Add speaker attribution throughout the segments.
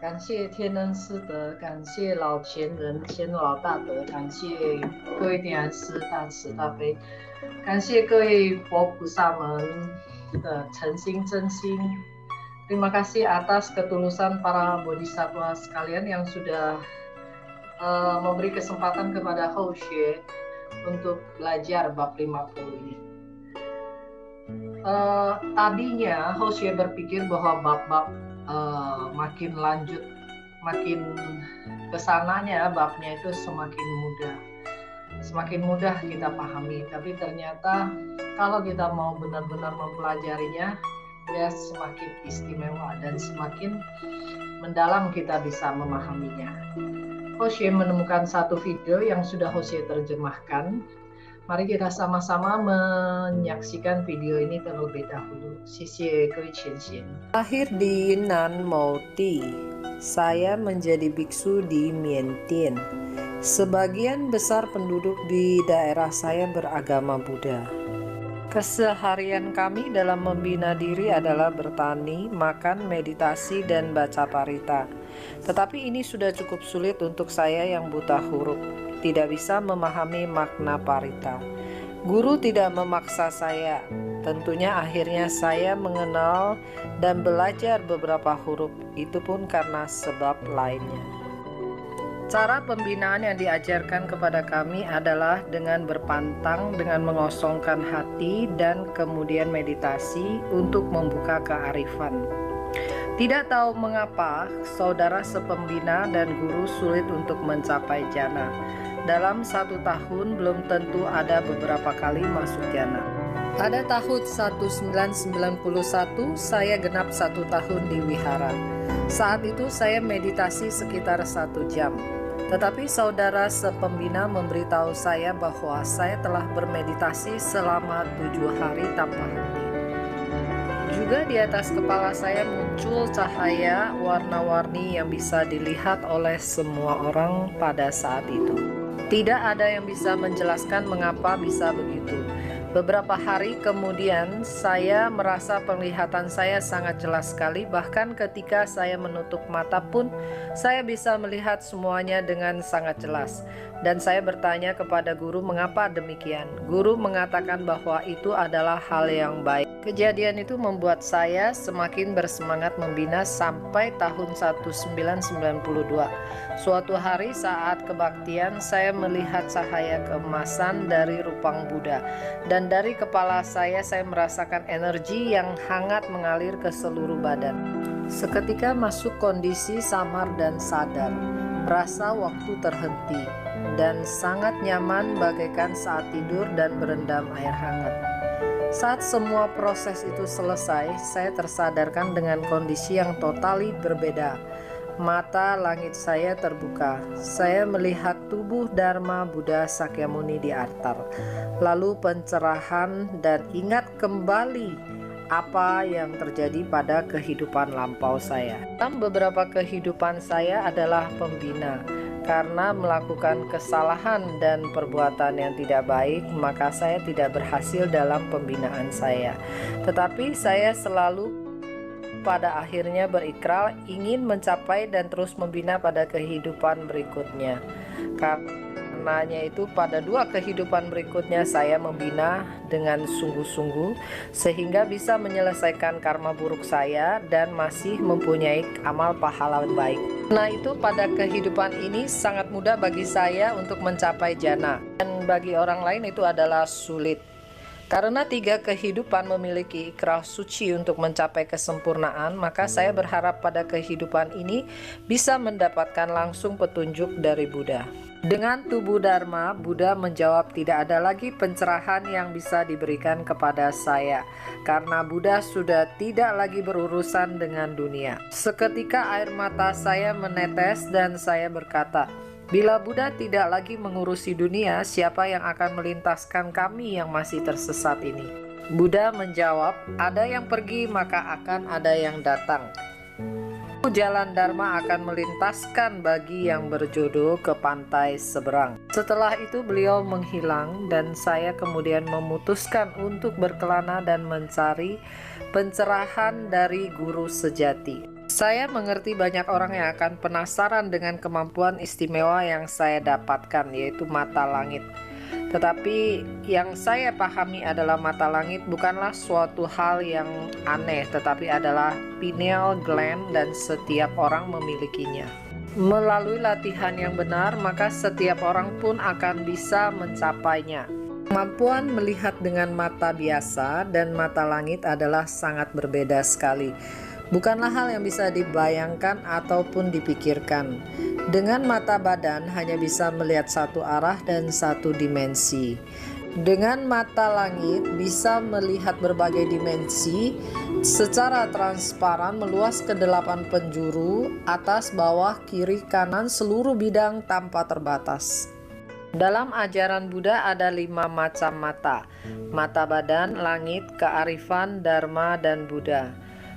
Speaker 1: 感谢天恩师德，感谢老前人先老大德，感谢各位点燃师大慈大悲，感谢各位佛菩萨们的诚心真心。Terima kasih atas ketulusan para bodhisattva sekalian yang sudah memberi kesempatan kepada Houxue untuk belajar bab 50 ini. Tadinya Houxue berpikir bahwa bab-bab makin lanjut, makin kesananya babnya itu semakin mudah kita pahami. Tapi ternyata kalau kita mau benar-benar mempelajarinya, ya semakin istimewa dan semakin mendalam kita bisa memahaminya. Houxue menemukan satu video yang sudah Houxue terjemahkan. Mari kita sama-sama menyaksikan video ini terlebih dahulu.
Speaker 2: Lahir di Nanmouti, saya menjadi biksu di Mientien. Sebagian besar penduduk di daerah saya beragama Buddha. Keseharian kami dalam membina diri adalah bertani, makan, meditasi, dan baca parita. Tetapi ini sudah cukup sulit untuk saya yang buta huruf, tidak bisa memahami makna parita. Guru tidak memaksa saya. Tentunya akhirnya saya mengenal dan belajar beberapa huruf, itu pun karena sebab lainnya. Cara pembinaan yang diajarkan kepada kami adalah dengan berpantang, dengan mengosongkan hati, dan kemudian meditasi untuk membuka kearifan. Tidak tahu mengapa, saudara sepembina dan guru sulit untuk mencapai jana. Dalam 1 tahun belum tentu ada beberapa kali masuk jana. Pada tahun 1991, saya genap 1 tahun di wihara. Saat itu saya meditasi sekitar 1 jam. Tetapi saudara sepembina memberitahu saya bahwa saya telah bermeditasi selama 7 hari tanpa henti. Juga di atas kepala saya muncul cahaya warna-warni yang bisa dilihat oleh semua orang pada saat itu. Tidak ada yang bisa menjelaskan mengapa bisa begitu. Beberapa hari kemudian, saya merasa penglihatan saya sangat jelas sekali. Bahkan ketika saya menutup mata pun, saya bisa melihat semuanya dengan sangat jelas. Dan saya bertanya kepada guru mengapa demikian. Guru mengatakan bahwa itu adalah hal yang baik. Kejadian itu membuat saya semakin bersemangat membina sampai tahun 1992. Suatu hari saat kebaktian, saya melihat cahaya keemasan dari rupang Buddha. Dan dari kepala saya merasakan energi yang hangat mengalir ke seluruh badan. Seketika masuk kondisi samar dan sadar, merasa waktu terhenti, dan sangat nyaman bagaikan saat tidur dan berendam air hangat. Saat semua proses itu selesai, saya tersadarkan dengan kondisi yang totali berbeda. Mata langit saya terbuka. Saya melihat tubuh Dharma Buddha Sakyamuni di altar. Lalu pencerahan dan ingat kembali apa yang terjadi pada kehidupan lampau saya. Dalam beberapa kehidupan saya adalah pembina. Karena melakukan kesalahan dan perbuatan yang tidak baik, maka saya tidak berhasil dalam pembinaan saya. Tetapi saya selalu pada akhirnya berikrar ingin mencapai dan terus membina pada kehidupan berikutnya. Karenanya itu pada 2 kehidupan berikutnya saya membina dengan sungguh-sungguh sehingga bisa menyelesaikan karma buruk saya dan masih mempunyai amal pahala baik. Nah, itu pada kehidupan ini sangat mudah bagi saya untuk mencapai jana, dan bagi orang lain itu adalah sulit. Karena 3 kehidupan memiliki ikrar suci untuk mencapai kesempurnaan, maka saya berharap pada kehidupan ini bisa mendapatkan langsung petunjuk dari Buddha. Dengan tubuh Dharma, Buddha menjawab tidak ada lagi pencerahan yang bisa diberikan kepada saya, karena Buddha sudah tidak lagi berurusan dengan dunia. Seketika air mata saya menetes dan saya berkata, bila Buddha tidak lagi mengurusi dunia, siapa yang akan melintaskan kami yang masih tersesat ini? Buddha menjawab, ada yang pergi maka akan ada yang datang. Jalan Dharma akan melintaskan bagi yang berjodoh ke pantai seberang. Setelah itu beliau menghilang dan saya kemudian memutuskan untuk berkelana dan mencari pencerahan dari guru sejati. Saya mengerti banyak orang yang akan penasaran dengan kemampuan istimewa yang saya dapatkan, yaitu mata langit. Tetapi yang saya pahami adalah mata langit bukanlah suatu hal yang aneh, tetapi adalah pineal gland dan setiap orang memilikinya. Melalui latihan yang benar, maka setiap orang pun akan bisa mencapainya. Kemampuan melihat dengan mata biasa dan mata langit adalah sangat berbeda sekali. Bukanlah hal yang bisa dibayangkan ataupun dipikirkan. Dengan mata badan hanya bisa melihat satu arah dan satu dimensi. Dengan mata langit bisa melihat berbagai dimensi secara transparan meluas ke 8 penjuru, atas, bawah, kiri, kanan, seluruh bidang tanpa terbatas. Dalam ajaran Buddha ada 5 macam mata: mata badan, langit, kearifan, dharma, dan Buddha.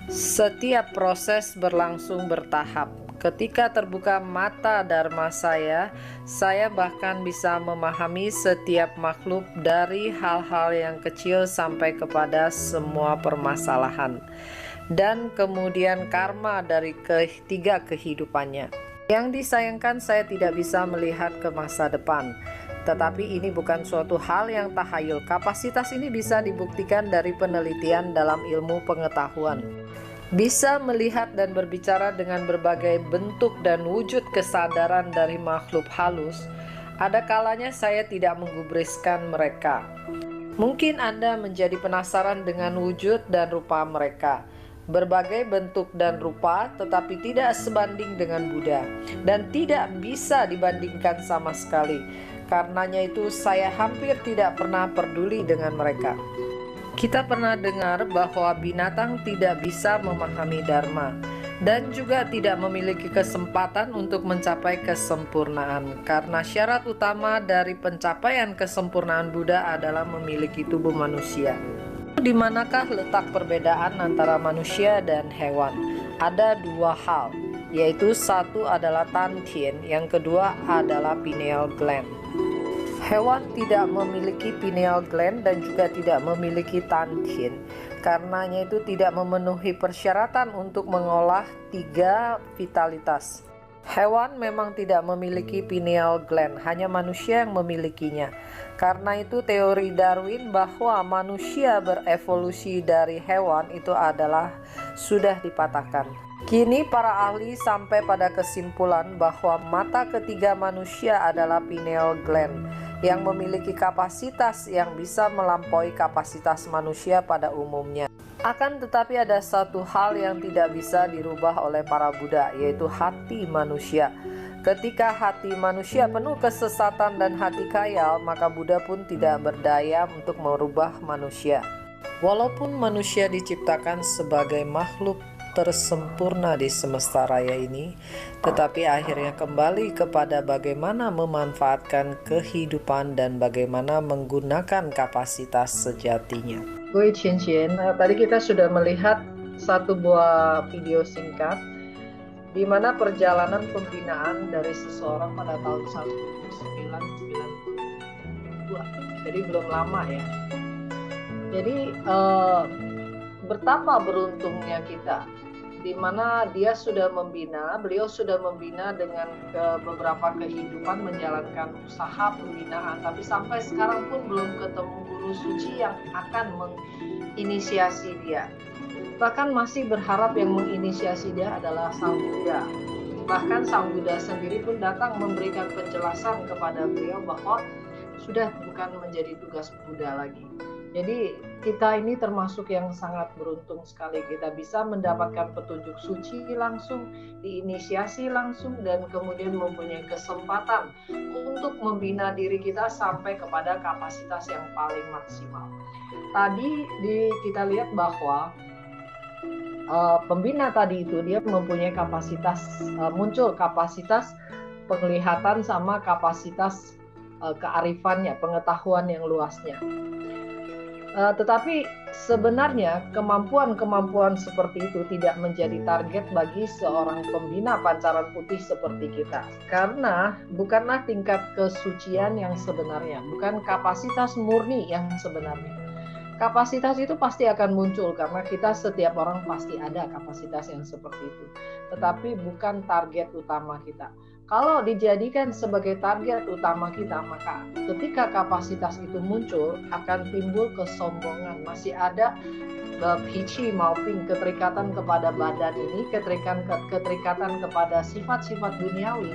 Speaker 2: Setiap proses berlangsung bertahap. Ketika terbuka mata dharma saya bahkan bisa memahami setiap makhluk dari hal-hal yang kecil sampai kepada semua permasalahan, dan kemudian karma dari ketiga kehidupannya. Yang disayangkan, saya tidak bisa melihat ke masa depan. Tetapi ini bukan suatu hal yang tahayul. Kapasitas ini bisa dibuktikan dari penelitian dalam ilmu pengetahuan. Bisa melihat dan berbicara dengan berbagai bentuk dan wujud kesadaran dari makhluk halus. Ada kalanya saya tidak menggubriskan mereka. Mungkin Anda menjadi penasaran dengan wujud dan rupa mereka. Berbagai bentuk dan rupa, tetapi tidak sebanding dengan Buddha, dan tidak bisa dibandingkan sama sekali. Karenanya itu saya hampir tidak pernah peduli dengan mereka. Kita pernah dengar bahwa binatang tidak bisa memahami Dharma dan juga tidak memiliki kesempatan untuk mencapai kesempurnaan, karena syarat utama dari pencapaian kesempurnaan Buddha adalah memiliki tubuh manusia. Di manakah letak perbedaan antara manusia dan hewan? Ada 2 hal, yaitu satu adalah tantien, yang kedua adalah pineal gland. Hewan tidak memiliki pineal gland dan juga tidak memiliki tantien. Karenanya itu tidak memenuhi persyaratan untuk mengolah 3 vitalitas. Hewan memang tidak memiliki pineal gland, hanya manusia yang memilikinya. Karena itu teori Darwin bahwa manusia berevolusi dari hewan itu adalah sudah dipatahkan. Kini para ahli sampai pada kesimpulan bahwa mata ketiga manusia adalah pineal gland, yang memiliki kapasitas yang bisa melampaui kapasitas manusia pada umumnya. Akan tetapi ada satu hal yang tidak bisa dirubah oleh para Buddha, yaitu hati manusia. Ketika hati manusia penuh kesesatan dan hati khayal, maka Buddha pun tidak berdaya untuk merubah manusia. Walaupun manusia diciptakan sebagai makhluk tersempurna di semesta raya ini, tetapi akhirnya kembali kepada bagaimana memanfaatkan kehidupan dan bagaimana menggunakan kapasitas sejatinya.
Speaker 1: Gui Qian, tadi kita sudah melihat satu buah video singkat di mana perjalanan pembinaan dari seseorang pada tahun 1992. Jadi belum lama ya. Jadi betapa beruntungnya kita, di mana dia sudah membina, beliau sudah membina dengan beberapa kehidupan, menjalankan usaha pembinaan, tapi sampai sekarang pun belum ketemu guru suci yang akan menginisiasi dia. Bahkan masih berharap yang menginisiasi dia adalah Sang Buddha. Bahkan Sang Buddha sendiri pun datang memberikan penjelasan kepada beliau bahwa sudah bukan menjadi tugas Buddha lagi. Jadi kita ini termasuk yang sangat beruntung sekali, kita bisa mendapatkan petunjuk suci langsung, diinisiasi langsung, dan kemudian mempunyai kesempatan untuk membina diri kita sampai kepada kapasitas yang paling maksimal. Tadi kita lihat bahwa pembina tadi itu dia mempunyai kapasitas, muncul kapasitas penglihatan sama kapasitas kearifannya, pengetahuan yang luasnya. Tetapi sebenarnya kemampuan-kemampuan seperti itu tidak menjadi target bagi seorang pembina Pancaran Putih seperti kita. Karena bukanlah tingkat kesucian yang sebenarnya, bukan kapasitas murni yang sebenarnya. Kapasitas itu pasti akan muncul karena kita setiap orang pasti ada kapasitas yang seperti itu. Tetapi bukan target utama kita. Kalau dijadikan sebagai target utama kita, maka ketika kapasitas itu muncul akan timbul kesombongan. Masih ada pici maupun keterikatan kepada badan ini, keterikatan kepada sifat-sifat duniawi.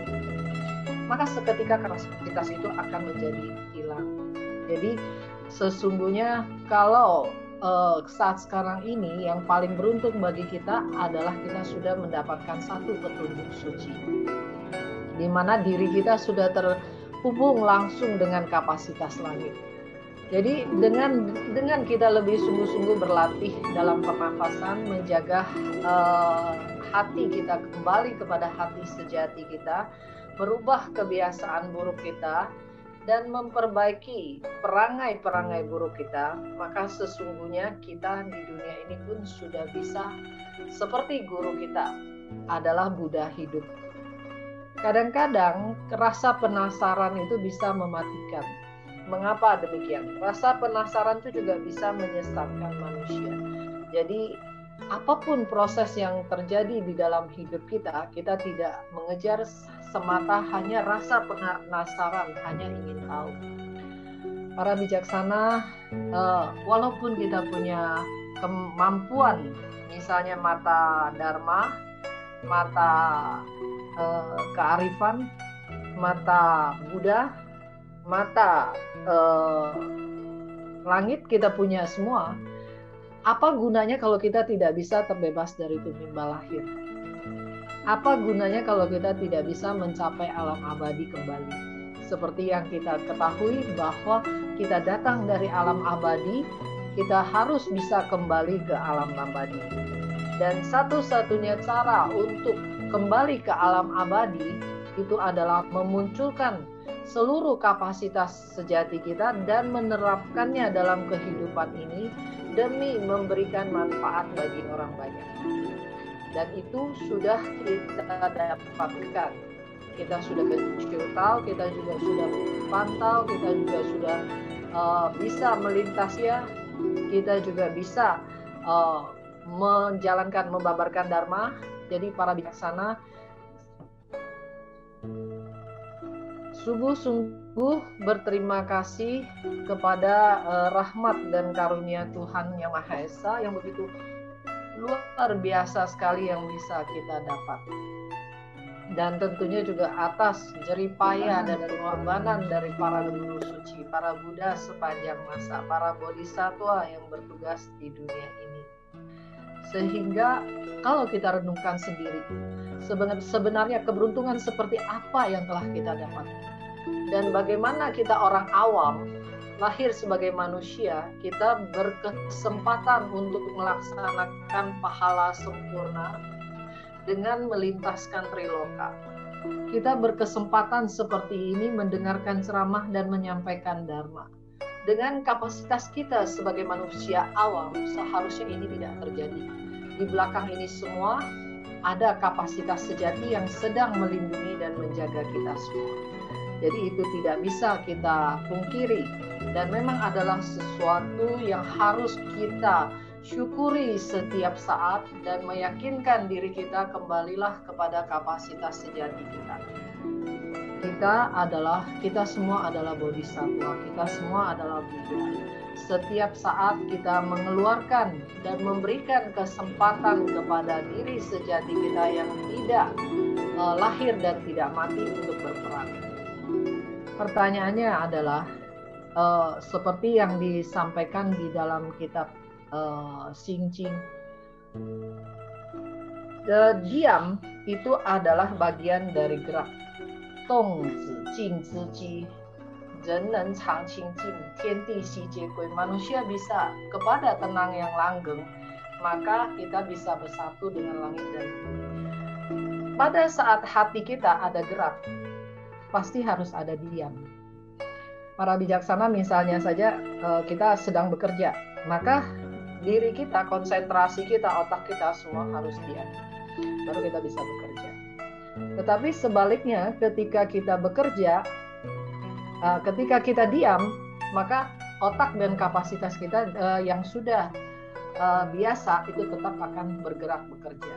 Speaker 1: Maka seketika kapasitas itu akan menjadi hilang. Jadi sesungguhnya kalau saat sekarang ini yang paling beruntung bagi kita adalah kita sudah mendapatkan satu petunjuk suci, di mana diri kita sudah terhubung langsung dengan kapasitas langit. Jadi dengan kita lebih sungguh-sungguh berlatih dalam pernafasan, menjaga hati kita kembali kepada hati sejati kita, merubah kebiasaan buruk kita, dan memperbaiki perangai-perangai buruk kita, maka sesungguhnya kita di dunia ini pun sudah bisa seperti guru kita adalah Buddha hidup. Kadang-kadang rasa penasaran itu bisa mematikan. Mengapa demikian? Rasa penasaran itu juga bisa menyesatkan manusia. Jadi apapun proses yang terjadi di dalam hidup kita, kita tidak mengejar semata hanya rasa penasaran, hanya ingin tahu. Para bijaksana, walaupun kita punya kemampuan, misalnya mata dharma, mata kearifan, mata Buddha, mata langit, kita punya semua. Apa gunanya kalau kita tidak bisa terbebas dari tumbal lahir? Apa gunanya kalau kita tidak bisa mencapai alam abadi kembali? Seperti yang kita ketahui bahwa kita datang dari alam abadi, kita harus bisa kembali ke alam abadi. Dan satu-satunya cara untuk kembali ke alam abadi itu adalah memunculkan seluruh kapasitas sejati kita dan menerapkannya dalam kehidupan ini demi memberikan manfaat bagi orang banyak. Dan itu sudah kita dapatkan. Kita sudah kecil tahu, kita juga sudah pantau, kita juga sudah bisa melintasnya, kita juga bisa menjalankan, membabarkan dharma. Jadi para bijaksana, sungguh-sungguh berterima kasih kepada rahmat dan karunia Tuhan Yang Maha Esa yang begitu luar biasa sekali yang bisa kita dapat. Dan tentunya juga atas jeripaya dan pengorbanan dari para guru suci, para Buddha sepanjang masa, para bodhisattva yang bertugas di dunia ini. Sehingga kalau kita renungkan sendiri, sebenarnya keberuntungan seperti apa yang telah kita dapatkan. Dan bagaimana kita orang awam, lahir sebagai manusia, kita berkesempatan untuk melaksanakan pahala sempurna dengan melintaskan triloka. Kita berkesempatan seperti ini mendengarkan ceramah dan menyampaikan dharma. Dengan kapasitas kita sebagai manusia awam, seharusnya ini tidak terjadi. Di belakang ini semua ada kapasitas sejati yang sedang melindungi dan menjaga kita semua. Jadi itu tidak bisa kita pungkiri dan memang adalah sesuatu yang harus kita syukuri setiap saat dan meyakinkan diri kita kembalilah kepada kapasitas sejati kita. Kita semua adalah bodhisattva, kita semua adalah Buddha. Setiap saat kita mengeluarkan dan memberikan kesempatan kepada diri sejati kita yang tidak lahir dan tidak mati untuk berperan. Pertanyaannya adalah seperti yang disampaikan di dalam kitab Xing Jing. Diam itu adalah bagian dari gerak. Dong zi jing zi ji, ren nen chang qing jing, tian di xi jie gui. Manusia bisa kepada tenang yang langgeng, maka kita bisa bersatu dengan langit dan bumi. Pada saat hati kita ada gerak, pasti harus ada diam. Para bijaksana misalnya saja kita sedang bekerja, maka diri kita, konsentrasi kita, otak kita semua harus diam. Baru kita bisa bekerja. Tetapi sebaliknya, ketika kita bekerja, ketika kita diam, maka otak dan kapasitas kita yang sudah biasa itu tetap akan bergerak bekerja.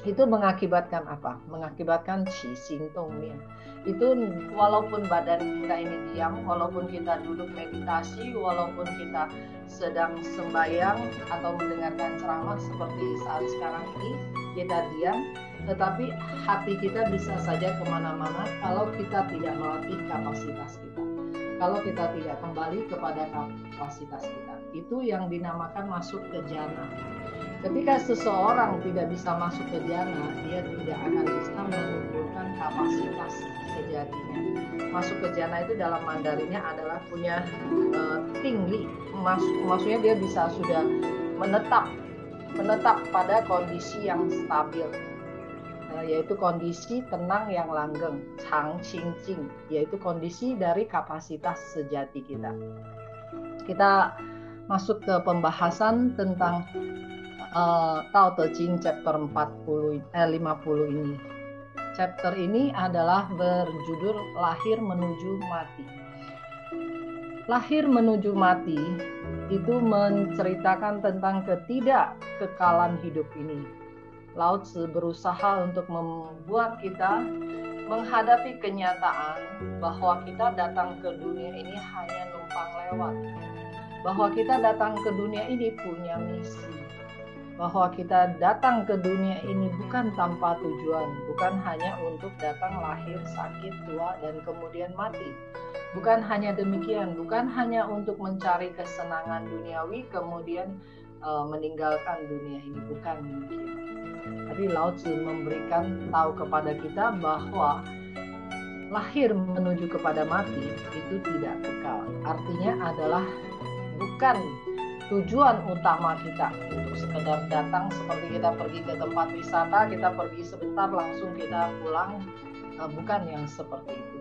Speaker 1: Itu mengakibatkan apa? Mengakibatkan qi xing dong mian. Itu walaupun badan kita ini diam, walaupun kita duduk meditasi, walaupun kita sedang sembahyang atau mendengarkan ceramah seperti saat sekarang ini, kita diam, tetapi hati kita bisa saja kemana-mana kalau kita tidak melatih kapasitas kita. Kalau kita tidak kembali kepada kapasitas kita. Itu yang dinamakan masuk ke jana. Ketika seseorang tidak bisa masuk ke jana, dia tidak akan bisa mengumpulkan kapasitas sejatinya. Masuk ke jana itu dalam Mandarinnya adalah punya tinggi. Maksudnya dia bisa sudah menetap pada kondisi yang stabil. Yaitu kondisi tenang yang langgeng, chang qing jing, yaitu kondisi dari kapasitas sejati kita. Kita masuk ke pembahasan tentang Tao Te Ching chapter 50 ini. Chapter ini adalah berjudul Lahir Menuju Mati. Lahir menuju mati itu menceritakan tentang ketidakkekalan hidup ini. Lao Tzu berusaha untuk membuat kita menghadapi kenyataan bahwa kita datang ke dunia ini hanya numpang lewat. Bahwa kita datang ke dunia ini punya misi. Bahwa kita datang ke dunia ini bukan tanpa tujuan, bukan hanya untuk datang lahir, sakit, tua, dan kemudian mati. Bukan hanya demikian, bukan hanya untuk mencari kesenangan duniawi, kemudian meninggalkan dunia ini, bukan demikian. Tapi Lao Tzu memberikan tahu kepada kita bahwa lahir menuju kepada mati itu tidak kekal. Artinya adalah bukan tujuan utama kita untuk sekedar datang seperti kita pergi ke tempat wisata, kita pergi sebentar langsung kita pulang, bukan yang seperti itu.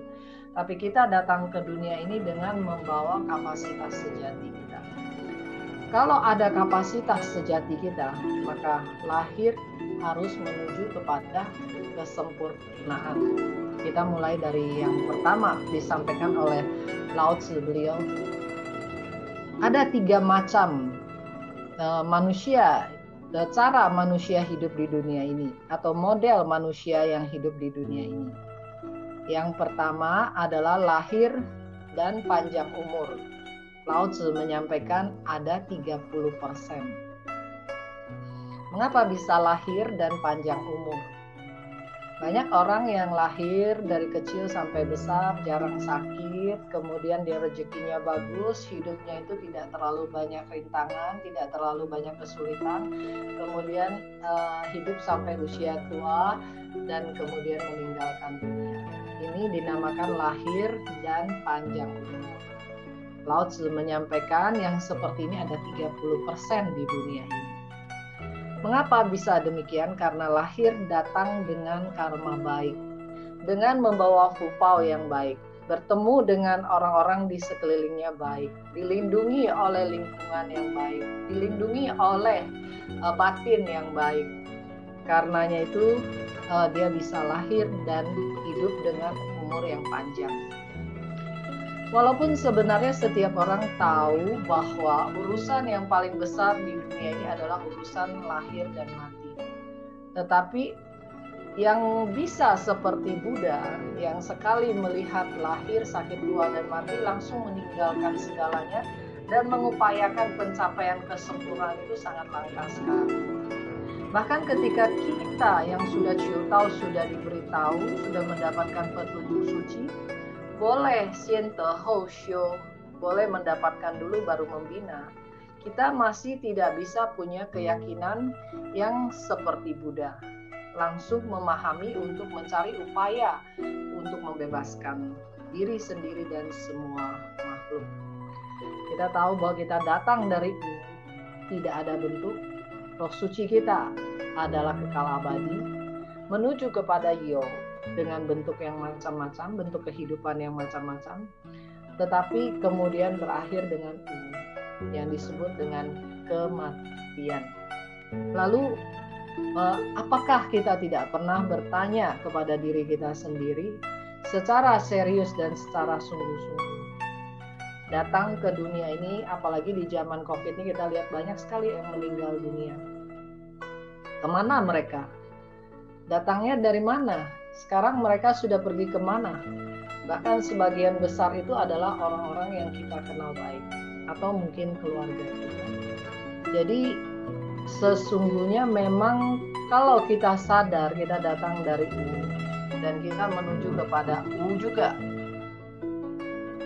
Speaker 1: Tapi kita datang ke dunia ini dengan membawa kapasitas sejati kita. Kalau ada kapasitas sejati kita, maka lahir harus menuju kepada kesempurnaan. Kita mulai dari yang pertama disampaikan oleh Lao Tzu beliau. Ada 3 macam manusia, cara manusia hidup di dunia ini, atau model manusia yang hidup di dunia ini. Yang pertama adalah lahir dan panjang umur. Lao Tzu menyampaikan ada 30%. Mengapa bisa lahir dan panjang umur? Banyak orang yang lahir dari kecil sampai besar, jarang sakit, kemudian dia rezekinya bagus, hidupnya itu tidak terlalu banyak rintangan, tidak terlalu banyak kesulitan, kemudian hidup sampai usia tua, dan kemudian meninggalkan dunia. Ini dinamakan lahir dan panjang umur. Lao Tzu menyampaikan yang seperti ini ada 30% di dunia ini. Mengapa bisa demikian? Karena lahir datang dengan karma baik, dengan membawa fupao yang baik, bertemu dengan orang-orang di sekelilingnya baik, dilindungi oleh lingkungan yang baik, dilindungi oleh batin yang baik. Karenanya itu dia bisa lahir dan hidup dengan umur yang panjang. Walaupun sebenarnya setiap orang tahu bahwa urusan yang paling besar di dunia ini adalah urusan lahir dan mati. Tetapi yang bisa seperti Buddha, yang sekali melihat lahir, sakit, tua, dan mati langsung meninggalkan segalanya dan mengupayakan pencapaian kesempurnaan itu sangat langka sekali. Bahkan ketika kita yang sudah tahu, sudah diberitahu, sudah mendapatkan petunjuk suci, boleh siente hou xiu, boleh mendapatkan dulu baru membina. Kita masih tidak bisa punya keyakinan yang seperti Buddha. Langsung memahami untuk mencari upaya untuk membebaskan diri sendiri dan semua makhluk. Kita tahu bahwa kita datang dari tidak ada bentuk. Roh suci kita adalah kekal abadi menuju kepada Yo dengan bentuk yang macam-macam, bentuk kehidupan yang macam-macam, tetapi kemudian berakhir dengan U. yang disebut dengan kematian. Lalu apakah kita tidak pernah bertanya kepada diri kita sendiri secara serius dan secara sungguh-sungguh, datang ke dunia ini, apalagi di zaman COVID ini kita lihat banyak sekali yang meninggal dunia. Kemana mereka? Datangnya dari mana? Sekarang mereka sudah pergi kemana? Bahkan sebagian besar itu adalah orang-orang yang kita kenal baik, atau mungkin keluarga kita. Jadi sesungguhnya memang kalau kita sadar kita datang dari U dan kita menuju kepada U juga,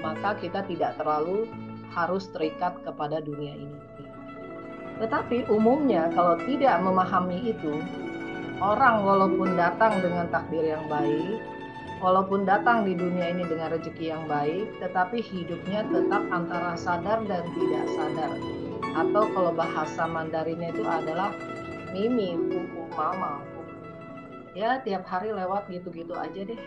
Speaker 1: maka kita tidak terlalu harus terikat kepada dunia ini. Tetapi umumnya kalau tidak memahami itu, orang walaupun datang dengan takdir yang baik, walaupun datang di dunia ini dengan rezeki yang baik, tetapi hidupnya tetap antara sadar dan tidak sadar. Atau kalau bahasa Mandarinnya itu adalah mimi, pupu, mama. Ya tiap hari lewat gitu-gitu aja deh.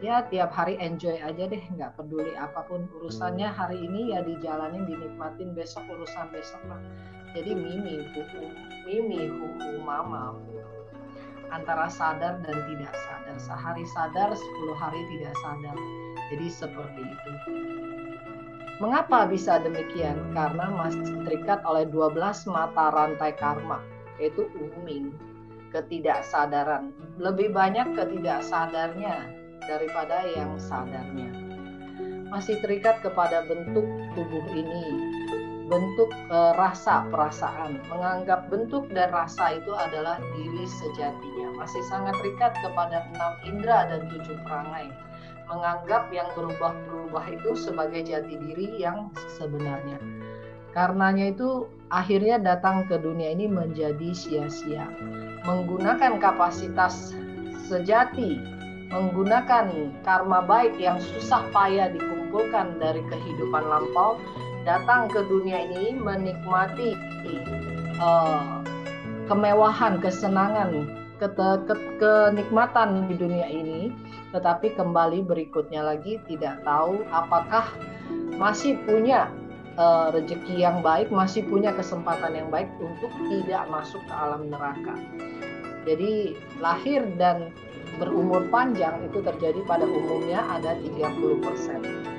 Speaker 1: Ya tiap hari enjoy aja deh, nggak peduli apapun urusannya hari ini ya dijalanin, dinikmatin, besok urusan besok lah. Jadi mimi, pupu, mama. Antara sadar dan tidak sadar. Sehari sadar, 10 hari tidak sadar. Jadi seperti itu. Mengapa bisa demikian? Karena masih terikat oleh 12 mata rantai karma, yaitu uming, ketidaksadaran. Lebih banyak ketidaksadarnya daripada yang sadarnya. Masih terikat kepada bentuk tubuh ini, bentuk rasa, perasaan. Menganggap bentuk dan rasa itu adalah diri sejatinya. Masih sangat terikat kepada 6 indera dan 7 perangai. Menganggap yang berubah-berubah itu sebagai jati diri yang sebenarnya. Karenanya itu akhirnya datang ke dunia ini menjadi sia-sia. Menggunakan kapasitas sejati, menggunakan karma baik yang susah payah dikumpulkan dari kehidupan lampau, datang ke dunia ini menikmati kemewahan, kesenangan, kenikmatan di dunia ini, tetapi kembali berikutnya lagi tidak tahu apakah masih punya rezeki yang baik, masih punya kesempatan yang baik untuk tidak masuk ke alam neraka. Jadi lahir dan berumur panjang itu terjadi pada umumnya ada 30%.